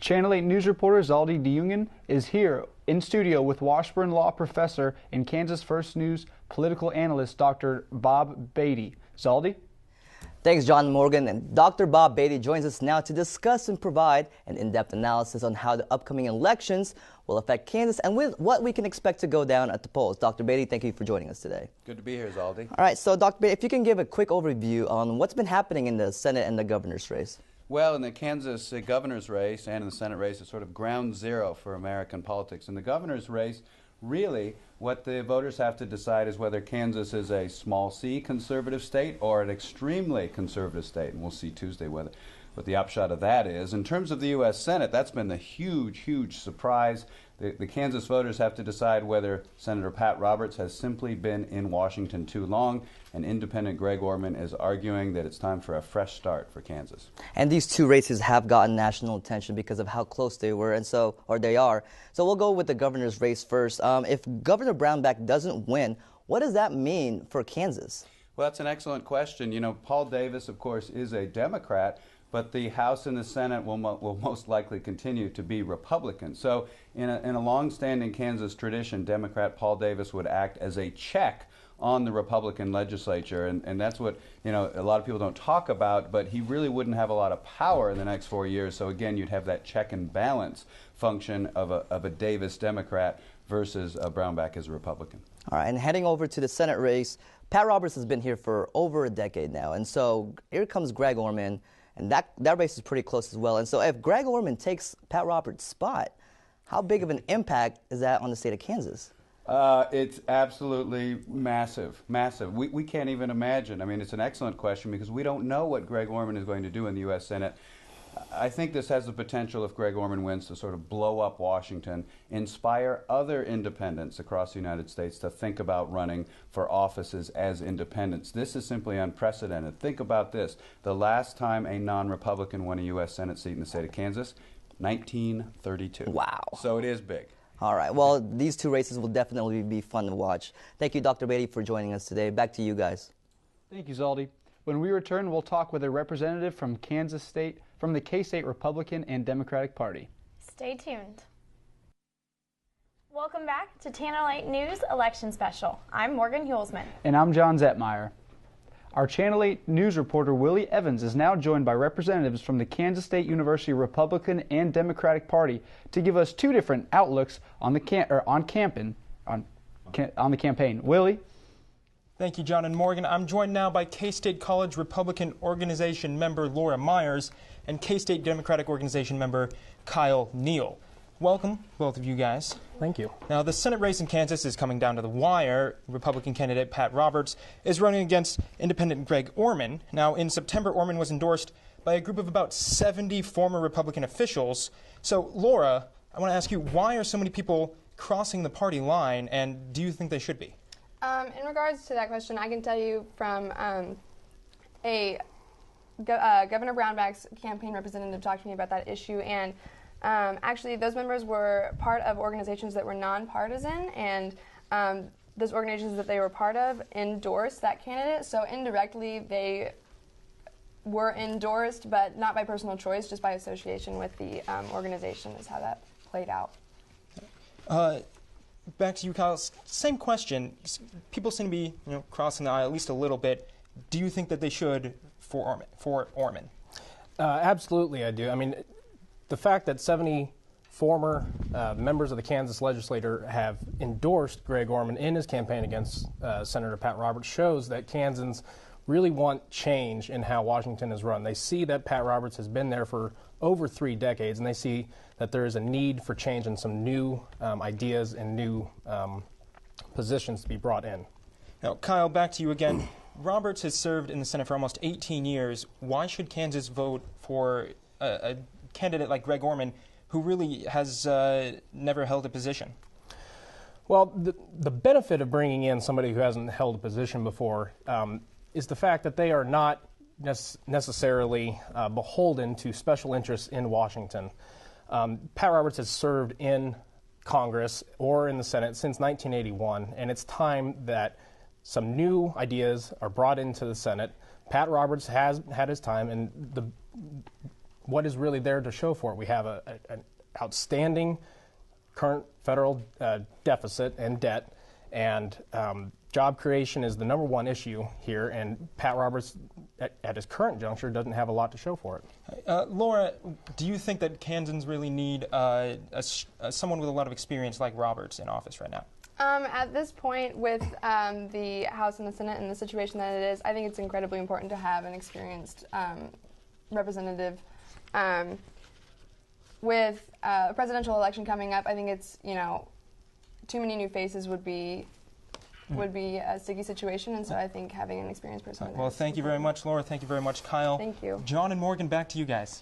Channel 8 News reporter Zaldi DeJungen is here in studio with Washburn Law professor and Kansas First News political analyst Dr. Bob Beatty. Zaldi? Thanks, John Morgan. And Dr. Bob Beatty joins us now to discuss and provide an in-depth analysis on how the upcoming elections will affect Kansas and with what we can expect to go down at the polls. Dr. Beatty, thank you for joining us today. Good to be here, Zaldi. All right, so Dr. Beatty, if you can give a quick overview on what's been happening in the Senate and the governor's race. Well, in the Kansas governor's race and in the Senate race, it's sort of ground zero for American politics. In the governor's race, really, what the voters have to decide is whether Kansas is a small c conservative state or an extremely conservative state. And we'll see Tuesday what the upshot of that is. In terms of the U.S. Senate, that's been the huge surprise. The Kansas voters have to decide whether Senator Pat Roberts has simply been in Washington too long, and independent Greg Orman is arguing that it's time for a fresh start for Kansas. And these two races have gotten national attention because of how close they were, or they are. So we'll go with the governor's race first. If Governor Brownback doesn't win, what does that mean for Kansas? Well, that's an excellent question. You know, Paul Davis, of course, is a Democrat, but the House and the Senate will most likely continue to be Republican. So in a long-standing Kansas tradition, Democrat Paul Davis would act as a check on the Republican legislature, and that's what, you know, a lot of people don't talk about, but he really wouldn't have a lot of power in the next 4 years. So again, you'd have that check and balance function of a Davis Democrat versus Brownback as a Republican. All right, and heading over to the Senate race, Pat Roberts has been here for over a decade now, and so here comes Greg Orman. And that race is pretty close as well. And so if Greg Orman takes Pat Roberts' spot, how big of an impact is that on the state of Kansas? It's absolutely massive. We can't even imagine. I mean, it's an excellent question because we don't know what Greg Orman is going to do in the U.S. Senate. I think this has the potential, if Greg Orman wins, to sort of blow up Washington, inspire other independents across the United States to think about running for offices as independents. This is simply unprecedented. Think about this. The last time a non-Republican won a U.S. Senate seat in the state of Kansas, 1932. Wow. So it is big. All right. Well, these two races will definitely be fun to watch. Thank you, Dr. Beatty, for joining us today. Back to you guys. Thank you, Zaldi. When we return, we'll talk with a representative from Kansas State, from the K-State Republican and Democratic Party. Stay tuned. Welcome back to Channel 8 News Election Special. I'm Morgan Hulsman. And I'm John Zettmeyer. Our Channel 8 News reporter Willie Evans is now joined by representatives from the Kansas State University Republican and Democratic Party to give us two different outlooks on the campaign. Willie? Thank you, John and Morgan. I'm joined now by K-State College Republican Organization member Laura Myers and K-State Democratic Organization member Kyle Neal. Welcome, both of you guys. Thank you. Now, the Senate race in Kansas is coming down to the wire. Republican candidate Pat Roberts is running against independent Greg Orman. Now, in September, Orman was endorsed by a group of about 70 former Republican officials. So, Laura, I want to ask you, why are so many people crossing the party line, and do you think they should be? In regards to that question, I can tell you from Governor Brownback's campaign representative talked to me about that issue, and actually those members were part of organizations that were nonpartisan, and those organizations that they were part of endorsed that candidate, so indirectly they were endorsed, but not by personal choice, just by association with the organization is how that played out. Back to you, Kyle. Same question. People seem to be, crossing the aisle at least a little bit. Do you think that they should for Orman? Absolutely, I do. I mean, the fact that 70 former members of the Kansas legislature have endorsed Greg Orman in his campaign against Senator Pat Roberts shows that Kansans really want change in how Washington is run. They see that Pat Roberts has been there for over 3 decades, and they see that there is a need for change and some new ideas and new positions to be brought in. Now, Kyle, back to you again. Roberts has served in the Senate for almost 18 years. Why should Kansas vote for a candidate like Greg Orman, who really has never held a position? Well, the benefit of bringing in somebody who hasn't held a position before is the fact that they are not necessarily beholden to special interests in Washington. Pat Roberts has served in Congress or in the Senate since 1981, and it's time that some new ideas are brought into the Senate. Pat Roberts has had his time, and what is really there to show for it? We have an outstanding current federal deficit and debt, and job creation is the #1 issue here, and Pat Roberts, at his current juncture, doesn't have a lot to show for it. Laura, do you think that Kansans really need someone with a lot of experience like Roberts in office right now? At this point, with the House and the Senate and the situation that it is, I think it's incredibly important to have an experienced representative. With a presidential election coming up, I think it's, too many new faces would be a sticky situation, and so I think having an experienced person. Well, thank you very much, Laura. Thank you very much, Kyle. Thank you. John and Morgan, back to you guys.